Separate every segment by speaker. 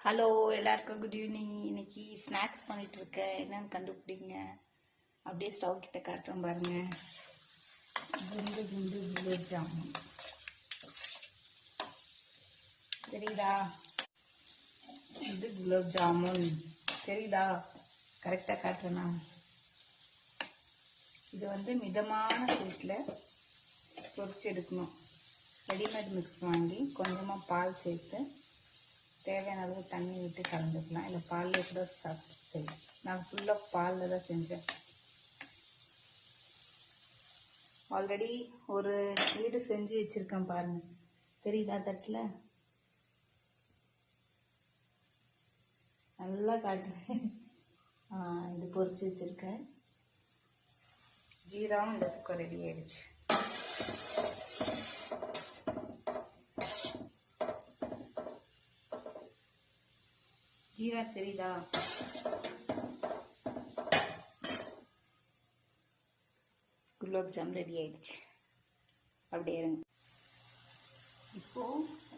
Speaker 1: Hello எல்லாருக்கும் good evening. இன்னைக்கு snacks பண்ணிட்டு இருக்கேன். என்னன்னு கண்டுபிடிங்க. அப்படியே ஸ்டவ் கிட்ட காட்டுறோம் பாருங்க. குண்டு குண்டு குலோப் ஜாமுன் தெரியுதா? இது குலோப் ஜாமுன் தெரியுதா? கரெக்டாக காட்டுறேண்ணா. இது மிதமான சூட்டில் பொரிச்சு எடுக்கணும். ரெடிமேட் மிக்ஸ் வாங்கி கொஞ்சமாக பால் சேர்த்து தேவையான அளவு தண்ணி விட்டு கலந்துக்கலாம். இல்லை பால்லே கூட சாப்பிட்டு. நான் ஃபுல்லாக பாலில் தான் செஞ்சேன். ஆல்ரெடி ஒரு வீடு செஞ்சு வச்சுருக்கேன் பாருங்க. தெரியுதா? தட்டில் நல்லா காட்டுறேன். இது பொரிச்சு வச்சுருக்கேன். ஜீராவும் இந்த பக்கம் ரெடி ஆயிடுச்சு. ஜீரா தெரியுதா? குலோப் ஜாம் ரெடி ஆயிடுச்சு. அப்படியே இருங்க. இப்போ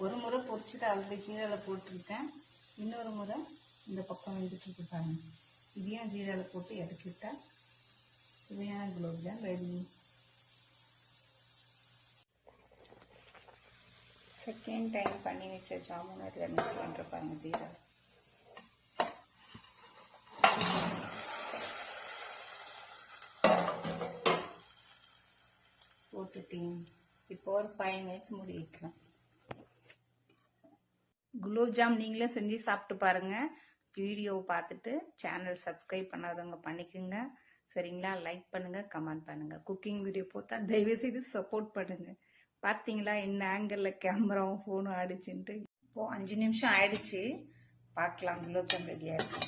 Speaker 1: ஒரு முறை பொரிச்சுட்டு ஆல்ரெடி ஜீராவில் போட்டிருக்கேன். இன்னொரு முறை இந்த பக்கம் வந்துட்டு இருக்கு பாருங்க. இதையும் ஜீராவில் போட்டு இறக்கிட்டா சுவையான gulab jam ready. Second time பண்ணி வச்ச ஜாமுன் அதில் மிக்ஸ் பண்ணுற பாருங்க. ஜீரா போட்டுட்டேன். இப்போ ஒரு 5 மினிட்ஸ் மூடி வைக்கலாம். குலோப் ஜாம் நீங்களே செஞ்சு சாப்பிட்டு பாருங்க. வீடியோவை பார்த்துட்டு சேனல் சப்ஸ்கிரைப் பண்ணாதவங்க பண்ணிக்கோங்க. சரிங்களா? லைக் பண்ணுங்க, கமெண்ட் பண்ணுங்க. குக்கிங் வீடியோ போட்டா தயவு செய்து சப்போர்ட் பண்ணுங்க. பார்த்தீங்களா இந்த ஆங்கிளில் கேமராவும் ஃபோனும் ஆயிடுச்சுன்ட்டு. இப்போ 5 நிமிஷம் ஆயிடுச்சு. பார்க்கலாம். குலோப் ஜாம் ரெடி ஆயிடுச்சு.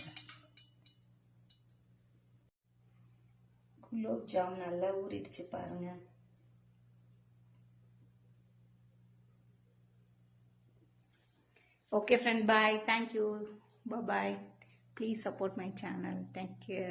Speaker 1: குலோப் ஜாம் நல்லா ஊறிடுச்சு பாருங்க. Okay friend, bye. Thank you. Bye bye. Please support my channel. Thank you.